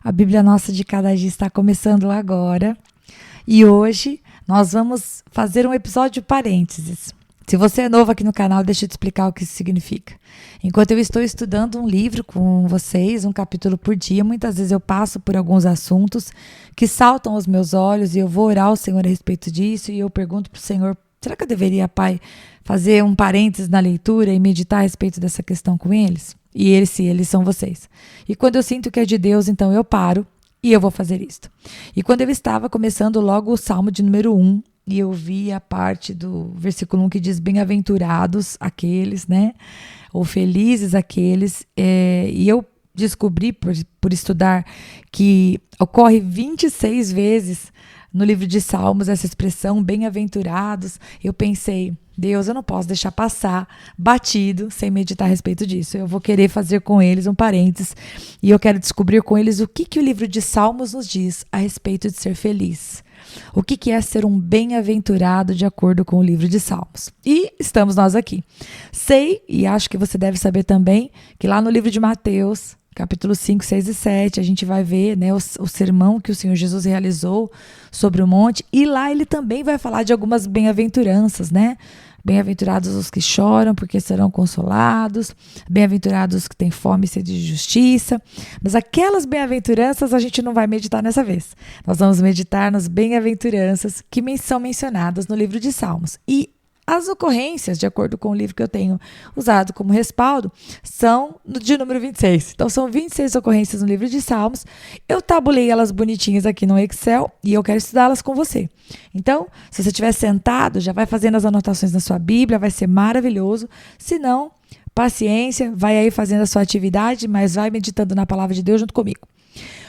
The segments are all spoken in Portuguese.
A Bíblia Nossa de Cada Dia está começando agora e hoje nós vamos fazer um episódio parênteses. Se você é novo aqui no canal, deixa eu te explicar o que isso significa. Enquanto eu estou estudando um livro com vocês, um capítulo por dia, muitas vezes eu passo por alguns assuntos que saltam aos meus olhos e eu vou orar ao Senhor a respeito disso e eu pergunto para o Senhor, será que eu deveria, Pai, fazer um parênteses na leitura e meditar a respeito dessa questão com eles? E eles são vocês. E quando eu sinto que é de Deus, então eu paro e eu vou fazer isto. E quando eu estava começando logo o Salmo de número 1, e eu vi a parte do versículo 1 que diz bem-aventurados aqueles, né? Ou felizes aqueles. E eu descobri por estudar que ocorre 26 vezes no livro de Salmos essa expressão bem-aventurados. Eu pensei, Deus, eu não posso deixar passar batido sem meditar a respeito disso. Eu vou querer fazer com eles um parênteses e eu quero descobrir com eles o que o livro de Salmos nos diz a respeito de ser feliz. O que é ser um bem-aventurado de acordo com o livro de Salmos? E estamos nós aqui. Sei, e acho que você deve saber também, que lá no livro de Mateus, capítulo 5, 6 e 7, a gente vai ver, né, o sermão que o Senhor Jesus realizou sobre o monte, e lá ele também vai falar de algumas bem-aventuranças, né? Bem-aventurados os que choram, porque serão consolados. Bem-aventurados os que têm fome e sede de justiça. Mas aquelas bem-aventuranças a gente não vai meditar nessa vez. Nós vamos meditar nas bem-aventuranças que são mencionadas no livro de Salmos. E as ocorrências, de acordo com o livro que eu tenho usado como respaldo, são de número 26. Então, são 26 ocorrências no livro de Salmos. Eu tabulei elas bonitinhas aqui no Excel e eu quero estudá-las com você. Então, se você estiver sentado, já vai fazendo as anotações na sua Bíblia, vai ser maravilhoso. Se não, paciência, vai aí fazendo a sua atividade, mas vai meditando na palavra de Deus junto comigo.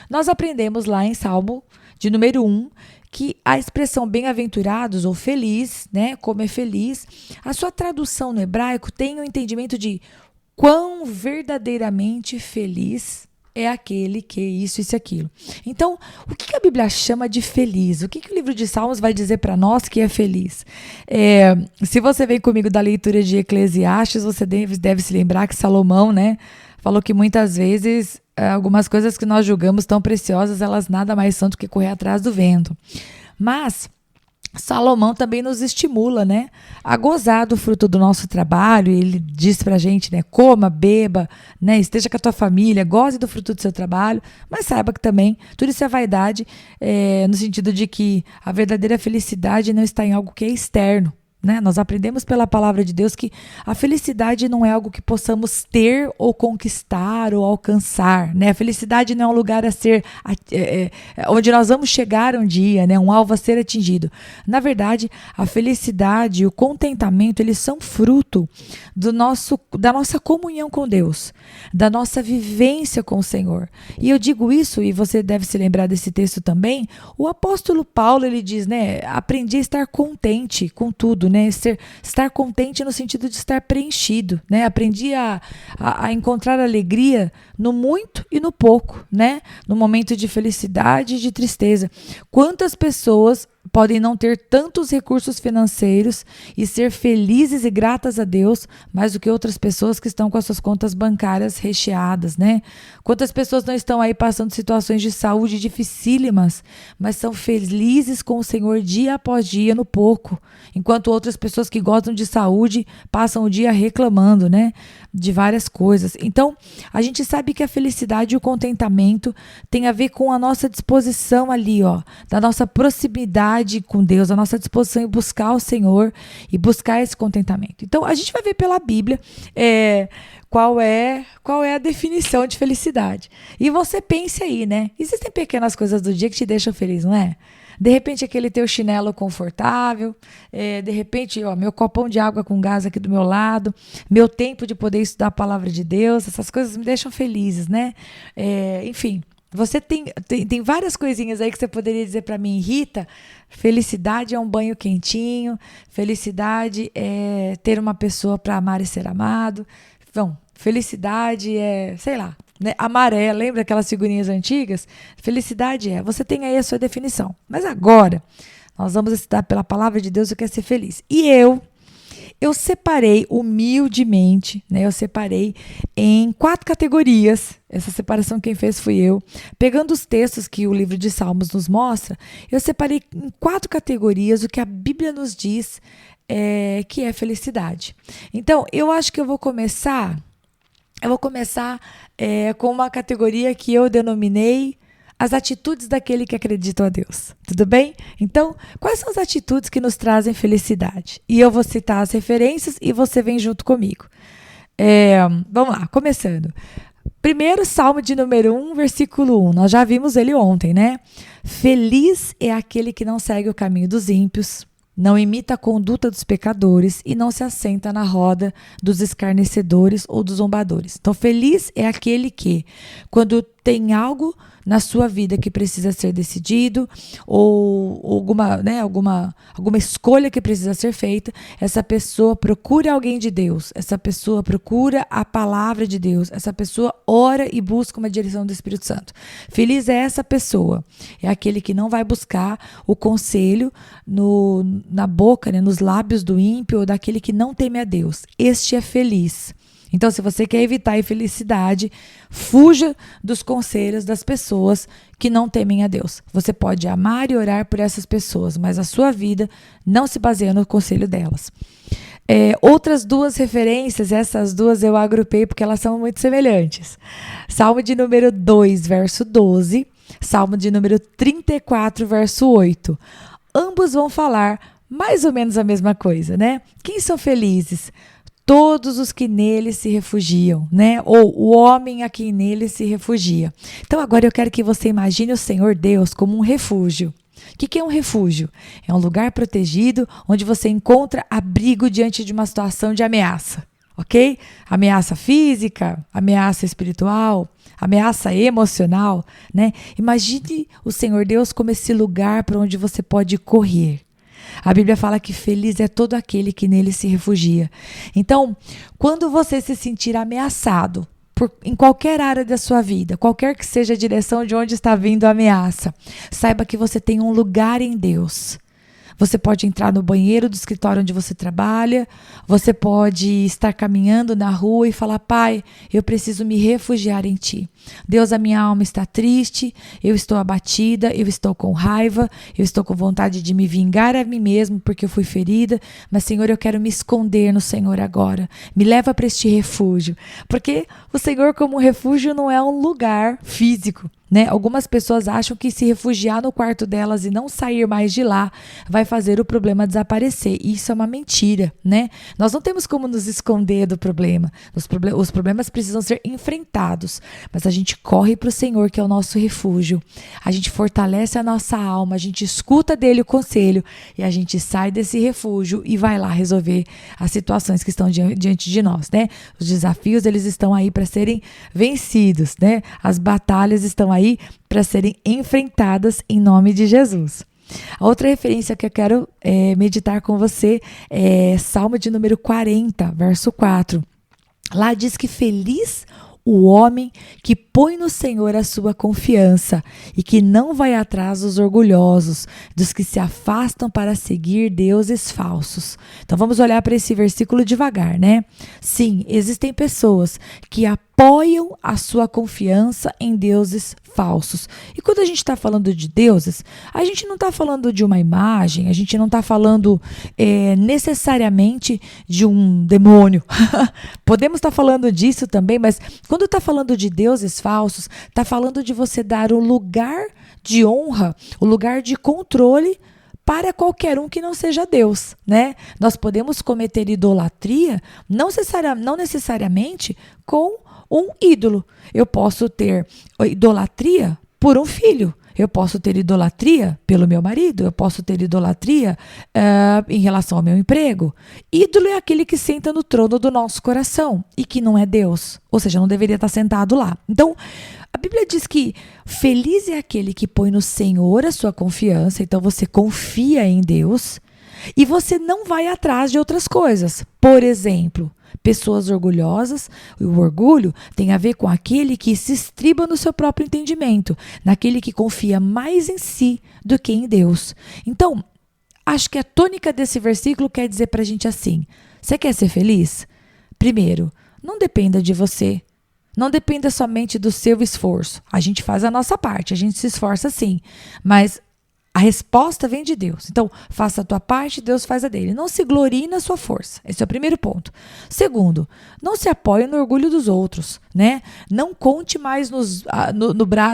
Nós aprendemos lá em Salmo de número 1, que a expressão bem-aventurados ou feliz, né, como é feliz, a sua tradução no hebraico tem o entendimento de quão verdadeiramente feliz é aquele que isso e aquilo. Então, o que a Bíblia chama de feliz? O que o livro de Salmos vai dizer para nós que é feliz? Se você vem comigo da leitura de Eclesiastes, você deve se lembrar que Salomão, né, falou que muitas vezes algumas coisas que nós julgamos tão preciosas, elas nada mais são do que correr atrás do vento. Mas Salomão também nos estimula, né, a gozar do fruto do nosso trabalho. Ele diz pra gente, né, coma, beba, né, esteja com a tua família, goze do fruto do seu trabalho, mas saiba que também tudo isso é vaidade, no sentido de que a verdadeira felicidade não está em algo que é externo. Né? Nós aprendemos pela palavra de Deus que a felicidade não é algo que possamos ter ou conquistar ou alcançar. Né? A felicidade não é um lugar a ser onde nós vamos chegar um dia, né? Um alvo a ser atingido. Na verdade, a felicidade e o contentamento, eles são fruto da nossa comunhão com Deus, da nossa vivência com o Senhor. E eu digo isso, e você deve se lembrar desse texto também, o apóstolo Paulo, ele diz, né, aprendi a estar contente com tudo, né? Estar contente no sentido de estar preenchido, né? Aprendi a encontrar alegria no muito e no pouco, né? No momento de felicidade e de tristeza. Quantas pessoas podem não ter tantos recursos financeiros e ser felizes e gratas a Deus mais do que outras pessoas que estão com as suas contas bancárias recheadas, né? Quantas pessoas não estão aí passando situações de saúde dificílimas, mas são felizes com o Senhor dia após dia no pouco, enquanto outras pessoas que gostam de saúde passam o dia reclamando, né, de várias coisas. Então, a gente sabe que a felicidade e o contentamento tem a ver com a nossa disposição ali, ó, da nossa proximidade com Deus, a nossa disposição em buscar o Senhor e buscar esse contentamento. Então, a gente vai ver pela Bíblia qual é a definição de felicidade. E você pense aí, né? Existem pequenas coisas do dia que te deixam feliz, não é? De repente, aquele teu chinelo confortável, de repente, ó, meu copão de água com gás aqui do meu lado, meu tempo de poder estudar a palavra de Deus, essas coisas me deixam felizes, né? Enfim, você tem várias coisinhas aí que você poderia dizer para mim, Rita, felicidade é um banho quentinho, felicidade é ter uma pessoa para amar e ser amado, bom, felicidade é, sei lá, né, amarela, lembra aquelas figurinhas antigas? Felicidade você tem aí a sua definição. Mas agora, nós vamos estudar pela palavra de Deus o que é ser feliz. E eu separei humildemente, né? Eu separei em 4 categorias. Essa separação quem fez fui eu. Pegando os textos que o livro de Salmos nos mostra, eu separei em 4 categorias o que a Bíblia nos diz que é felicidade. Então, eu acho que eu vou começar com uma categoria que eu denominei as atitudes daquele que acredita a Deus. Tudo bem? Então, quais são as atitudes que nos trazem felicidade? E eu vou citar as referências e você vem junto comigo. Vamos lá, começando. Primeiro, Salmo de número 1, versículo 1. Nós já vimos ele ontem, né? Feliz é aquele que não segue o caminho dos ímpios, não imita a conduta dos pecadores e não se assenta na roda dos escarnecedores ou dos zombadores. Então, feliz é aquele que, quando tem algo na sua vida que precisa ser decidido ou alguma escolha que precisa ser feita, essa pessoa procura alguém de Deus, essa pessoa procura a palavra de Deus, essa pessoa ora e busca uma direção do Espírito Santo. Feliz é essa pessoa, é aquele que não vai buscar o conselho na boca, né, nos lábios do ímpio ou daquele que não teme a Deus. Este é feliz. Então, se você quer evitar a infelicidade, fuja dos conselhos das pessoas que não temem a Deus. Você pode amar e orar por essas pessoas, mas a sua vida não se baseia no conselho delas. Outras 2 referências, essas 2 eu agrupei porque elas são muito semelhantes. Salmo de número 2, verso 12. Salmo de número 34, verso 8. Ambos vão falar mais ou menos a mesma coisa, né? Quem são felizes? Todos os que nele se refugiam, né? Ou o homem a quem nele se refugia. Então agora eu quero que você imagine o Senhor Deus como um refúgio. O que é um refúgio? É um lugar protegido onde você encontra abrigo diante de uma situação de ameaça, ok? Ameaça física, ameaça espiritual, ameaça emocional, né? Imagine o Senhor Deus como esse lugar para onde você pode correr. A Bíblia fala que feliz é todo aquele que nele se refugia. Então, quando você se sentir ameaçado em qualquer área da sua vida, qualquer que seja a direção de onde está vindo a ameaça, saiba que você tem um lugar em Deus. Você pode entrar no banheiro do escritório onde você trabalha, você pode estar caminhando na rua e falar: Pai, eu preciso me refugiar em Ti. Deus, a minha alma está triste, eu estou abatida, eu estou com raiva, eu estou com vontade de me vingar a mim mesmo porque eu fui ferida, mas Senhor, eu quero me esconder no Senhor agora. Me leva para este refúgio, porque o Senhor como refúgio não é um lugar físico, né? Algumas pessoas acham que se refugiar no quarto delas e não sair mais de lá vai fazer o problema desaparecer. Isso é uma mentira, né? Nós não temos como nos esconder do problema. Os problemas precisam ser enfrentados, mas a gente corre para o Senhor, que é o nosso refúgio. A gente fortalece a nossa alma, a gente escuta dele o conselho e a gente sai desse refúgio e vai lá resolver as situações que estão diante de nós, né? Os desafios, eles estão aí para serem vencidos, né? As batalhas estão aí para serem enfrentadas em nome de Jesus. A outra referência que eu quero meditar com você é Salmo de número 40, verso 4. Lá diz que feliz o homem que põe no Senhor a sua confiança e que não vai atrás dos orgulhosos, dos que se afastam para seguir deuses falsos. Então vamos olhar para esse versículo devagar, né? Sim, existem pessoas que apoiam a sua confiança em deuses falsos. E quando a gente está falando de deuses, a gente não está falando de uma imagem, a gente não está falando necessariamente de um demônio. Podemos estar falando disso também, mas quando está falando de deuses falsos, está falando de você dar o lugar de honra, o lugar de controle para qualquer um que não seja Deus, né? Nós podemos cometer idolatria, não necessariamente com um ídolo. Eu posso ter idolatria por um filho. Eu posso ter idolatria pelo meu marido, eu posso ter idolatria em relação ao meu emprego. Ídolo é aquele que senta no trono do nosso coração e que não é Deus, ou seja, não deveria estar sentado lá. Então, a Bíblia diz que feliz é aquele que põe no Senhor a sua confiança, então você confia em Deus e você não vai atrás de outras coisas. Por exemplo, pessoas orgulhosas, o orgulho tem a ver com aquele que se estriba no seu próprio entendimento, naquele que confia mais em si do que em Deus. Então, acho que a tônica desse versículo quer dizer para a gente assim: Você quer ser feliz? Primeiro, não dependa de você. Não dependa somente do seu esforço. A gente faz a nossa parte, a gente se esforça sim, mas a resposta vem de Deus. Então, faça a tua parte, Deus faz a dele. Não se glorie na sua força. Esse é o primeiro ponto. Segundo, não se apoie no orgulho dos outros, né? Não conte mais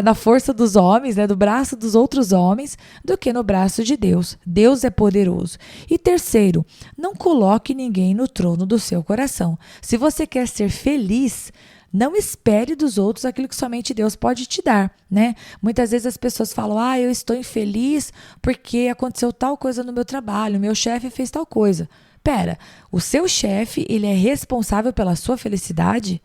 na força dos homens, né? Do braço dos outros homens, do que no braço de Deus. Deus é poderoso. E terceiro, não coloque ninguém no trono do seu coração. Se você quer ser feliz, não espere dos outros aquilo que somente Deus pode te dar, né? Muitas vezes as pessoas falam, eu estou infeliz porque aconteceu tal coisa no meu trabalho, meu chefe fez tal coisa. Pera, o seu chefe, ele é responsável pela sua felicidade?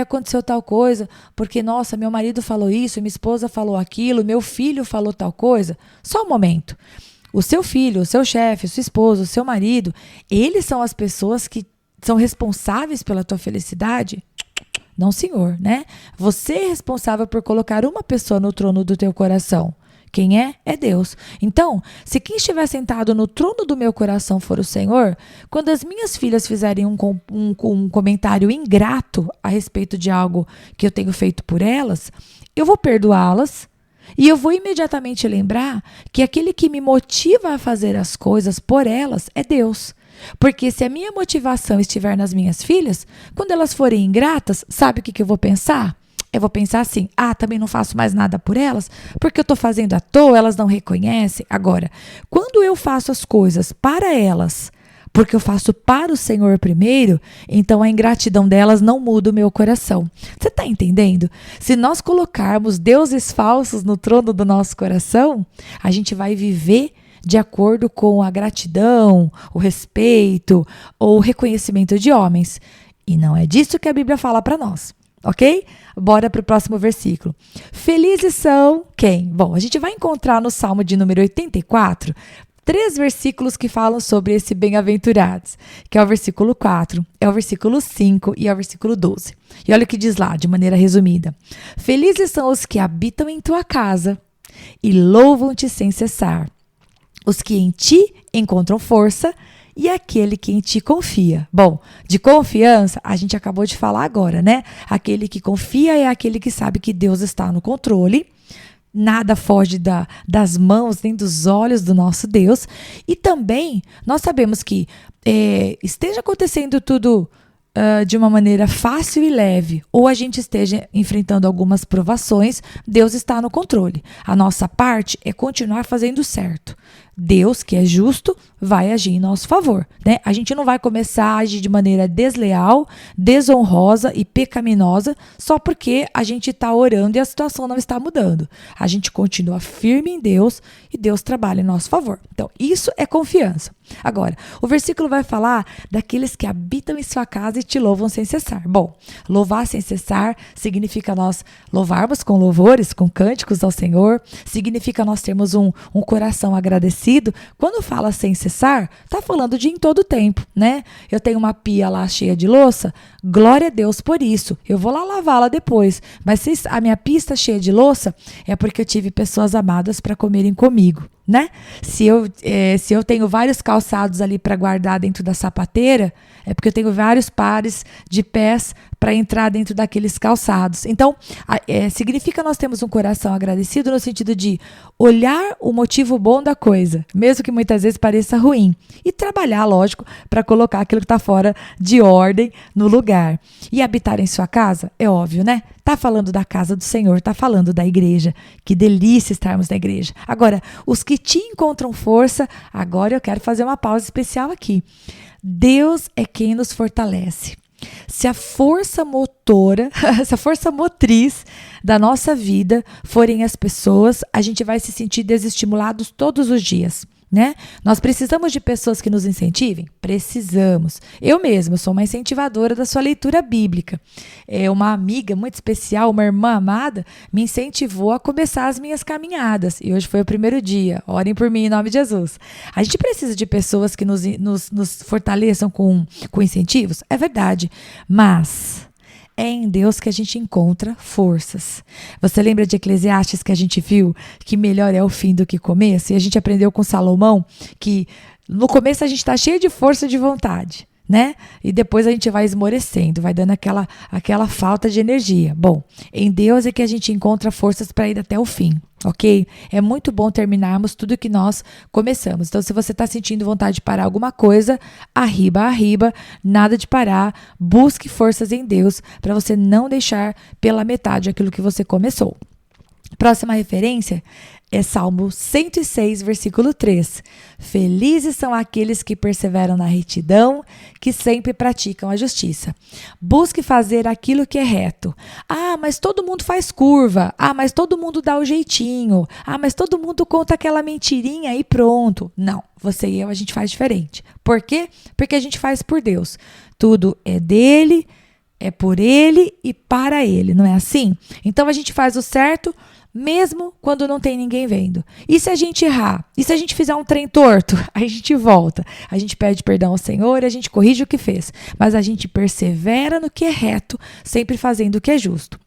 Aconteceu tal coisa porque, nossa, meu marido falou isso, minha esposa falou aquilo, meu filho falou tal coisa. Só um momento. O seu filho, o seu chefe, sua esposa, o seu marido, eles são as pessoas que são responsáveis pela tua felicidade? Não, senhor, né? Você é responsável por colocar uma pessoa no trono do teu coração. Quem é? É Deus. Então, se quem estiver sentado no trono do meu coração for o Senhor, quando as minhas filhas fizerem um comentário ingrato a respeito de algo que eu tenho feito por elas, eu vou perdoá-las e eu vou imediatamente lembrar que aquele que me motiva a fazer as coisas por elas é Deus. Porque se a minha motivação estiver nas minhas filhas, quando elas forem ingratas, sabe o que eu vou pensar? Eu vou pensar assim, também não faço mais nada por elas, porque eu estou fazendo à toa, elas não reconhecem. Agora, quando eu faço as coisas para elas, porque eu faço para o Senhor primeiro, então a ingratidão delas não muda o meu coração. Você está entendendo? Se nós colocarmos deuses falsos no trono do nosso coração, a gente vai viver de acordo com a gratidão, o respeito ou o reconhecimento de homens. E não é disso que a Bíblia fala para nós, ok? Bora para o próximo versículo. Felizes são quem? Bom, a gente vai encontrar no Salmo de número 84, 3 versículos que falam sobre esse bem-aventurados, que é o versículo 4, é o versículo 5 e é o versículo 12. E olha o que diz lá, de maneira resumida. Felizes são os que habitam em tua casa e louvam-te sem cessar. Os que em ti encontram força e aquele que em ti confia. Bom, de confiança, a gente acabou de falar agora, né? Aquele que confia é aquele que sabe que Deus está no controle. Nada foge das mãos nem dos olhos do nosso Deus. E também nós sabemos que esteja acontecendo tudo de uma maneira fácil e leve, ou a gente esteja enfrentando algumas provações, Deus está no controle. A nossa parte é continuar fazendo certo. Deus, que é justo, vai agir em nosso favor, né? A gente não vai começar a agir de maneira desleal, desonrosa e pecaminosa só porque a gente está orando e a situação não está mudando. A gente continua firme em Deus e Deus trabalha em nosso favor. Então, isso é confiança. Agora, o versículo vai falar daqueles que habitam em sua casa e te louvam sem cessar. Bom, louvar sem cessar significa nós louvarmos com louvores, com cânticos ao Senhor, significa nós termos um coração agradecido. Quando fala sem cessar, tá falando de em todo tempo, né? Eu tenho uma pia lá cheia de louça, glória a Deus por isso. Eu vou lá lavá-la depois, mas se a minha pia está cheia de louça, é porque eu tive pessoas amadas para comerem comigo, né? Se eu tenho vários calçados ali para guardar dentro da sapateira, é porque eu tenho vários pares de pés para entrar dentro daqueles calçados. Então, significa nós temos um coração agradecido no sentido de olhar o motivo bom da coisa, mesmo que muitas vezes pareça ruim, e trabalhar, lógico, para colocar aquilo que está fora de ordem no lugar. E habitar em sua casa, é óbvio, né? Tá falando da casa do Senhor, tá falando da igreja. Que delícia estarmos na igreja. Agora, os que te encontram força, agora eu quero fazer uma pausa especial aqui. Deus é quem nos fortalece. Se a força motora, se a força motriz da nossa vida forem as pessoas, a gente vai se sentir desestimulados todos os dias, né? Nós precisamos de pessoas que nos incentivem? Precisamos. Eu mesma sou uma incentivadora da sua leitura bíblica. Uma amiga muito especial, uma irmã amada, me incentivou a começar as minhas caminhadas. E hoje foi o primeiro dia. Orem por mim em nome de Jesus. A gente precisa de pessoas que nos fortaleçam com incentivos? É verdade. Mas é em Deus que a gente encontra forças. Você lembra de Eclesiastes que a gente viu que melhor é o fim do que o começo? E a gente aprendeu com Salomão que no começo a gente está cheio de força de vontade. né? E depois a gente vai esmorecendo, vai dando aquela falta de energia. Bom, em Deus é que a gente encontra forças para ir até o fim, ok? É muito bom terminarmos tudo que nós começamos. Então, se você está sentindo vontade de parar alguma coisa, arriba, nada de parar. Busque forças em Deus para você não deixar pela metade aquilo que você começou. Próxima referência é Salmo 106, versículo 3. Felizes são aqueles que perseveram na retidão, que sempre praticam a justiça. Busque fazer aquilo que é reto. Ah, mas todo mundo faz curva. Ah, mas todo mundo dá o jeitinho. Ah, mas todo mundo conta aquela mentirinha e pronto. Não, você e eu, a gente faz diferente. Por quê? Porque a gente faz por Deus. Tudo é dele, é por ele e para ele, não é assim? Então a gente faz o certo mesmo quando não tem ninguém vendo. E se a gente errar? E se a gente fizer um trem torto? A gente volta. A gente pede perdão ao Senhor e a gente corrige o que fez. Mas a gente persevera no que é reto, sempre fazendo o que é justo.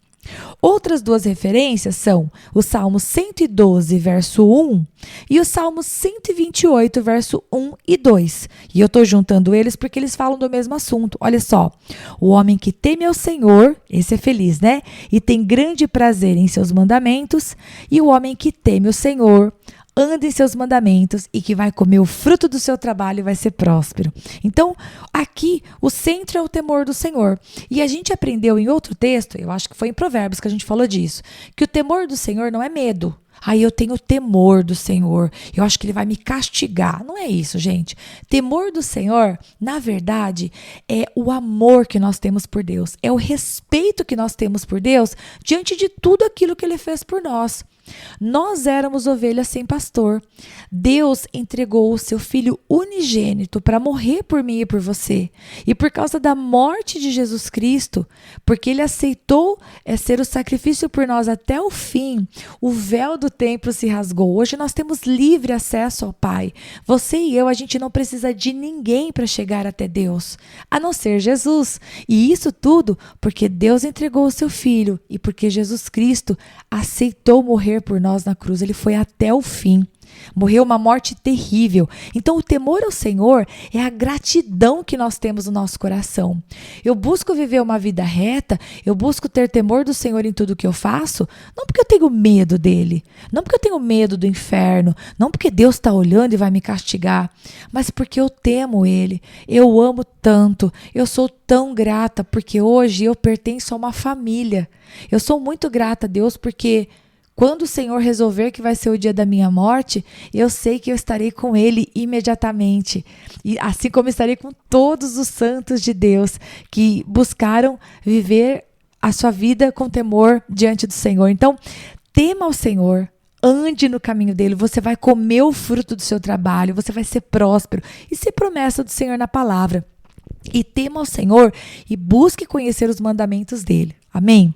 Outras duas referências são o Salmo 112, verso 1 e o Salmo 128, verso 1 e 2. E eu estou juntando eles porque eles falam do mesmo assunto. Olha só, o homem que teme ao Senhor, esse é feliz, né? E tem grande prazer em seus mandamentos, e o homem que teme o Senhor, anda em seus mandamentos e que vai comer o fruto do seu trabalho e vai ser próspero. Então, aqui, o centro é o temor do Senhor. E a gente aprendeu em outro texto, eu acho que foi em Provérbios que a gente falou disso, que o temor do Senhor não é medo. Aí eu tenho temor do Senhor, eu acho que ele vai me castigar. Não é isso, gente. Temor do Senhor, na verdade, é o amor que nós temos por Deus, é o respeito que nós temos por Deus diante de tudo aquilo que ele fez por nós. Nós éramos ovelhas sem pastor. Deus entregou o seu Filho unigênito para morrer por mim e por você. E por causa da morte de Jesus Cristo, porque ele aceitou ser o sacrifício por nós até o fim, o véu do templo se rasgou. Hoje nós temos livre acesso ao Pai. Você e eu, a gente não precisa de ninguém para chegar até Deus, a não ser Jesus. E isso tudo porque Deus entregou o seu Filho e porque Jesus Cristo aceitou morrer por nós na cruz. Ele foi até o fim. Morreu uma morte terrível. Então, o temor ao Senhor é a gratidão que nós temos no nosso coração. Eu busco viver uma vida reta, eu busco ter temor do Senhor em tudo que eu faço, não porque eu tenho medo dele, não porque eu tenho medo do inferno, não porque Deus está olhando e vai me castigar, mas porque eu temo ele, eu amo tanto, eu sou tão grata porque hoje eu pertenço a uma família. Eu sou muito grata a Deus porque quando o Senhor resolver que vai ser o dia da minha morte, eu sei que eu estarei com Ele imediatamente. E assim como estarei com todos os santos de Deus que buscaram viver a sua vida com temor diante do Senhor. Então, tema ao Senhor, ande no caminho dele, você vai comer o fruto do seu trabalho, você vai ser próspero. Isso é promessa do Senhor na palavra. E tema ao Senhor e busque conhecer os mandamentos dele. Amém?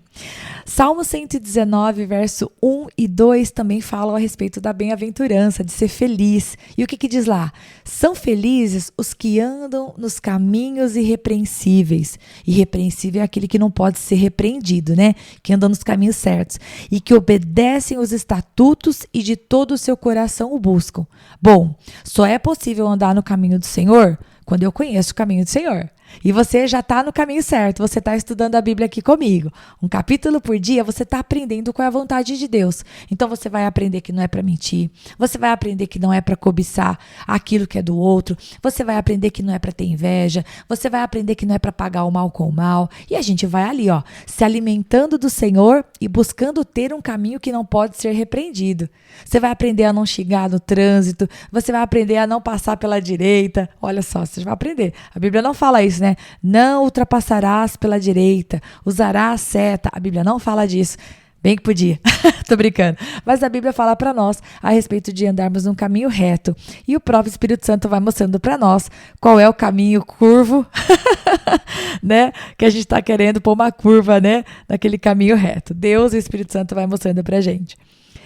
Salmo 119, verso 1 e 2 também falam a respeito da bem-aventurança, de ser feliz. E o que diz lá? São felizes os que andam nos caminhos irrepreensíveis. Irrepreensível é aquele que não pode ser repreendido, né? Que anda nos caminhos certos. E que obedecem os estatutos e de todo o seu coração o buscam. Bom, só é possível andar no caminho do Senhor quando eu conheço o caminho do Senhor. E você já está no caminho certo, você está estudando a Bíblia aqui comigo. Um capítulo por dia, você está aprendendo qual é a vontade de Deus. Então você vai aprender que não é para mentir, você vai aprender que não é para cobiçar aquilo que é do outro, você vai aprender que não é para ter inveja, você vai aprender que não é para pagar o mal com o mal. E a gente vai ali, ó, se alimentando do Senhor e buscando ter um caminho que não pode ser repreendido. Você vai aprender a não xingar no trânsito, você vai aprender a não passar pela direita. Olha só, você vai aprender. A Bíblia não fala isso, né? Não ultrapassarás pela direita, usarás a seta. A Bíblia não fala disso. Bem que podia. Tô brincando. Mas a Bíblia fala para nós a respeito de andarmos num caminho reto. E o próprio Espírito Santo vai mostrando para nós qual é o caminho curvo, né? Que a gente está querendo pôr uma curva, né? Naquele caminho reto. Deus e o Espírito Santo vai mostrando pra gente.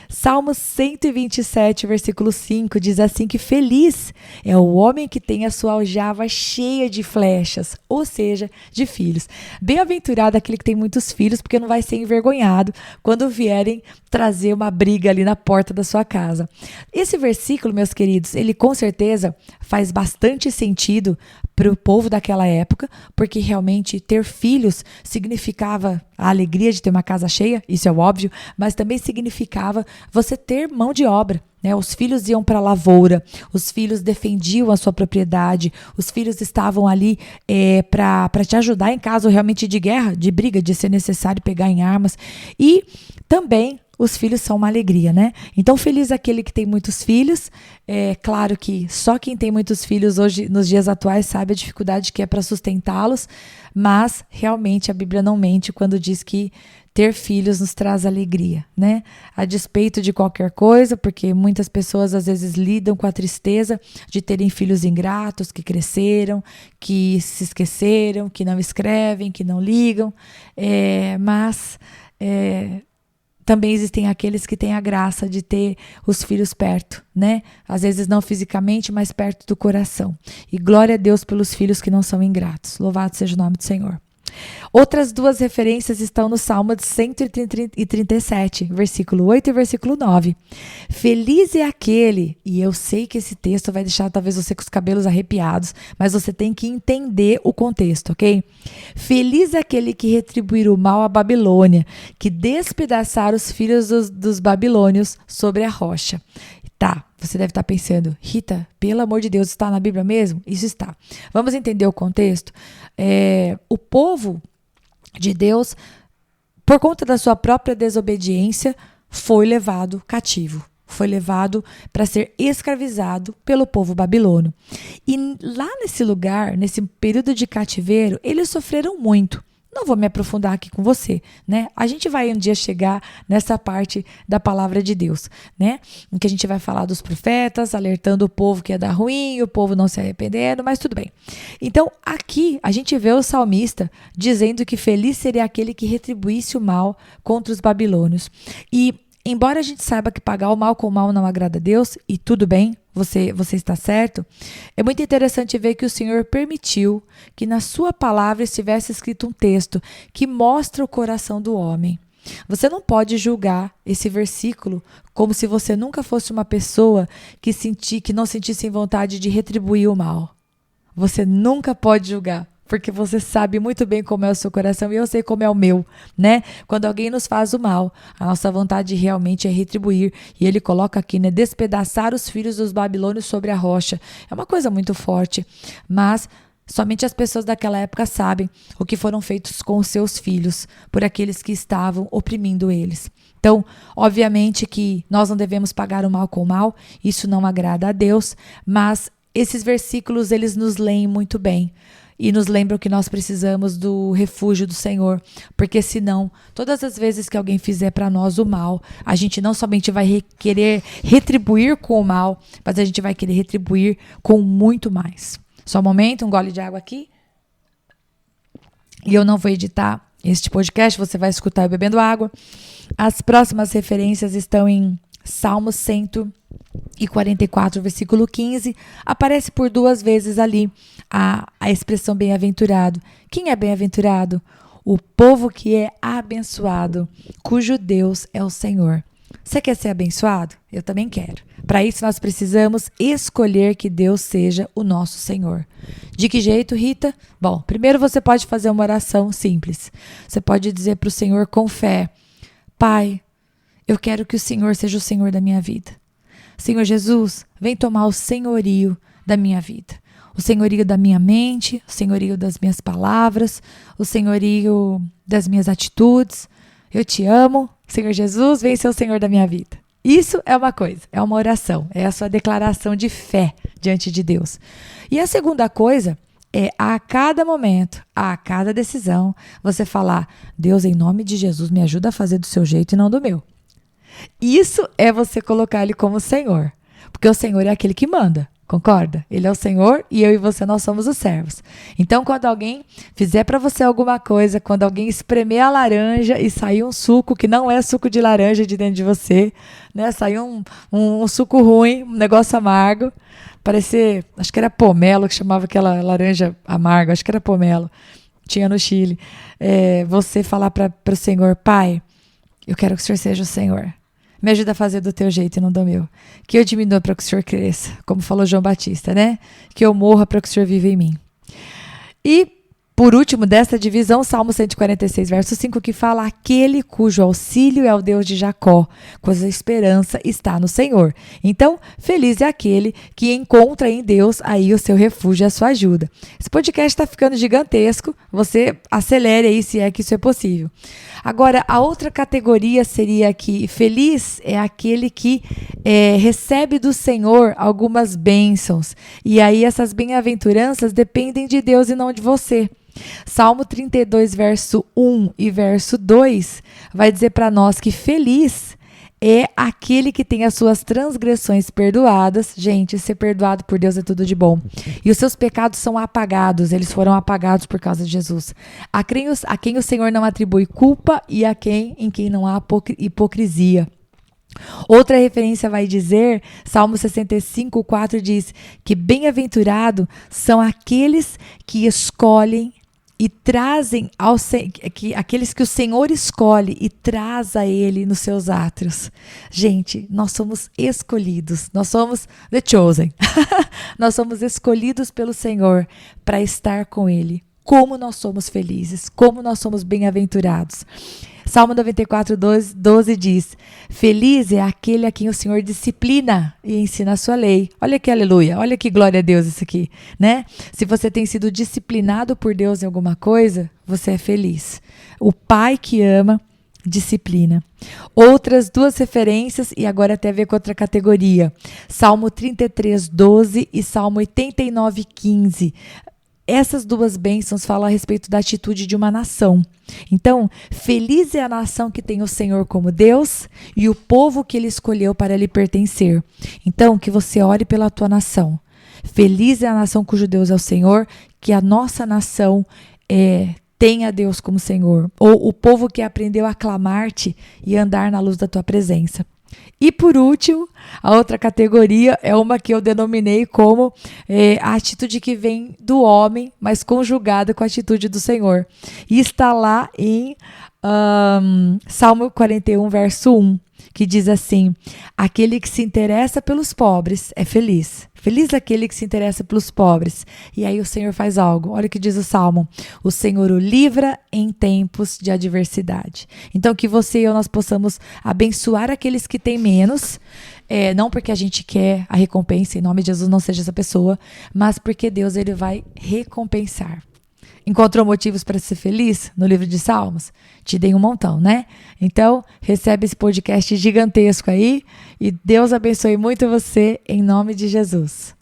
Salmo 127, versículo 5, diz assim que feliz é o homem que tem a sua aljava cheia de flechas, ou seja, de filhos. Bem-aventurado aquele que tem muitos filhos, porque não vai ser envergonhado quando vierem trazer uma briga ali na porta da sua casa. Esse versículo, meus queridos, ele com certeza faz bastante sentido para o povo daquela época, porque realmente ter filhos significava a alegria de ter uma casa cheia, isso é óbvio, mas também significava você ter mão de obra. Os filhos iam para a lavoura, os filhos defendiam a sua propriedade, os filhos estavam ali para te ajudar em caso realmente de guerra, de briga, de ser necessário pegar em armas. E também os filhos são uma alegria, né? Então, feliz aquele que tem muitos filhos. É claro que só quem tem muitos filhos hoje, nos dias atuais, sabe a dificuldade que é para sustentá-los, mas realmente a Bíblia não mente quando diz que ter filhos nos traz alegria, né? A despeito de qualquer coisa, porque muitas pessoas às vezes lidam com a tristeza de terem filhos ingratos, que cresceram, que se esqueceram, que não escrevem, que não ligam, mas também existem aqueles que têm a graça de ter os filhos perto, né? Às vezes não fisicamente, mas perto do coração. E glória a Deus pelos filhos que não são ingratos. Louvado seja o nome do Senhor. Outras duas referências estão no Salmo de 137, versículo 8 e versículo 9. Feliz é aquele, e eu sei que esse texto vai deixar talvez você com os cabelos arrepiados, mas você tem que entender o contexto, ok? Feliz é aquele que retribuir o mal à Babilônia, que despedaçar os filhos dos babilônios sobre a rocha. Tá, você deve estar pensando, Rita, pelo amor de Deus, está na Bíblia mesmo? Isso está. Vamos entender o contexto? O povo de Deus, por conta da sua própria desobediência, foi levado cativo. Foi levado para ser escravizado pelo povo babilônio. E lá nesse lugar, nesse período de cativeiro, eles sofreram muito. Não vou me aprofundar aqui com você, né? A gente vai um dia chegar nessa parte da palavra de Deus, né? Em que a gente vai falar dos profetas, alertando o povo que ia dar ruim, o povo não se arrependendo, mas tudo bem. Então, aqui a gente vê o salmista dizendo que feliz seria aquele que retribuísse o mal contra os babilônios. E embora a gente saiba que pagar o mal com o mal não agrada a Deus, e tudo bem, você está certo, é muito interessante ver que o Senhor permitiu que na sua palavra estivesse escrito um texto que mostra o coração do homem. Você não pode julgar esse versículo como se você nunca fosse uma pessoa que não sentisse vontade de retribuir o mal. Você nunca pode julgar. Porque você sabe muito bem como é o seu coração e eu sei como é o meu, né? Quando alguém nos faz o mal, a nossa vontade realmente é retribuir. E ele coloca aqui, né? Despedaçar os filhos dos babilônios sobre a rocha. É uma coisa muito forte, mas somente as pessoas daquela época sabem o que foram feitos com os seus filhos por aqueles que estavam oprimindo eles. Então, obviamente que nós não devemos pagar o mal com o mal, isso não agrada a Deus, mas esses versículos, eles nos leem muito bem. E nos lembram que nós precisamos do refúgio do Senhor, porque senão, todas as vezes que alguém fizer para nós o mal, a gente não somente vai querer retribuir com o mal, mas a gente vai querer retribuir com muito mais. Só um momento, um gole de água aqui. E eu não vou editar este podcast, você vai escutar eu bebendo água. As próximas referências estão em Salmo 144, versículo 15, aparece por 2 vezes ali a expressão bem-aventurado. Quem é bem-aventurado? O povo que é abençoado, cujo Deus é o Senhor. Você quer ser abençoado? Eu também quero. Para isso nós precisamos escolher que Deus seja o nosso Senhor. De que jeito, Rita? Bom, primeiro você pode fazer uma oração simples. Você pode dizer para o Senhor com fé: Pai, eu quero que o Senhor seja o Senhor da minha vida. Senhor Jesus, vem tomar o senhorio da minha vida. O senhorio da minha mente, o senhorio das minhas palavras, o senhorio das minhas atitudes. Eu te amo. Senhor Jesus, vem ser o Senhor da minha vida. Isso é uma coisa, é uma oração, é a sua declaração de fé diante de Deus. E a segunda coisa é a cada momento, a cada decisão, você falar: Deus, em nome de Jesus, me ajuda a fazer do seu jeito e não do meu. Isso é você colocar ele como Senhor, porque o Senhor é aquele que manda, concorda? Ele é o Senhor e eu e você, nós somos os servos. Então, quando alguém fizer para você alguma coisa, quando alguém espremer a laranja e sair um suco que não é suco de laranja de dentro de você, né? Sair um suco ruim, um negócio amargo, parecer, acho que era pomelo, que chamava aquela laranja amarga, acho que era pomelo, tinha no Chile. Você falar para o Senhor: Pai, eu quero que o Senhor seja o Senhor. Me ajuda a fazer do teu jeito e não do meu. Que eu diminua para que o Senhor cresça, como falou João Batista, né? Que eu morra para que o Senhor viva em mim. E, por último, dessa divisão, Salmo 146, verso 5, que fala: aquele cujo auxílio é o Deus de Jacó, cuja esperança está no Senhor. Então, feliz é aquele que encontra em Deus aí o seu refúgio e a sua ajuda. Esse podcast está ficando gigantesco, você acelere aí se é que isso é possível. Agora, a outra categoria seria que feliz é aquele que recebe do Senhor algumas bênçãos. E aí essas bem-aventuranças dependem de Deus e não de você. Salmo 32, verso 1 e verso 2 vai dizer para nós que feliz é aquele que tem as suas transgressões perdoadas. Gente, ser perdoado por Deus é tudo de bom. E os seus pecados são apagados, eles foram apagados por causa de Jesus. A quem o Senhor não atribui culpa e em quem não há hipocrisia. Outra referência vai dizer, Salmo 65, 4 diz que bem-aventurado são aqueles que escolhem e trazem aqueles que o Senhor escolhe e traz a Ele nos seus átrios. Gente, nós somos escolhidos, nós somos the chosen. Nós somos escolhidos pelo Senhor para estar com Ele. Como nós somos felizes, como nós somos bem-aventurados. Salmo 94, 12 diz: feliz é aquele a quem o Senhor disciplina e ensina a sua lei. Olha que aleluia, olha que glória a Deus isso aqui, né? Se você tem sido disciplinado por Deus em alguma coisa, você é feliz. O pai que ama, disciplina. Outras duas referências, e agora até ver com outra categoria. Salmo 33, 12 e Salmo 89, 15. Essas duas bênçãos falam a respeito da atitude de uma nação. Então, feliz é a nação que tem o Senhor como Deus e o povo que Ele escolheu para lhe pertencer. Então, que você ore pela tua nação. Feliz é a nação cujo Deus é o Senhor, que a nossa nação tenha Deus como Senhor. Ou o povo que aprendeu a clamar-te e andar na luz da tua presença. E por último, a outra categoria é uma que eu denominei como a atitude que vem do homem, mas conjugada com a atitude do Senhor. E está lá em Salmo 41, verso 1, que diz assim: aquele que se interessa pelos pobres é feliz. Feliz aquele que se interessa pelos pobres. E aí o Senhor faz algo. Olha o que diz o Salmo. O Senhor o livra em tempos de adversidade. Então que você e eu nós possamos abençoar aqueles que têm menos. Não porque a gente quer a recompensa, em nome de Jesus não seja essa pessoa, mas porque Deus ele vai recompensar. Encontrou motivos para ser feliz no livro de Salmos? Te dei um montão, né? Então, recebe esse podcast gigantesco aí e Deus abençoe muito você em nome de Jesus.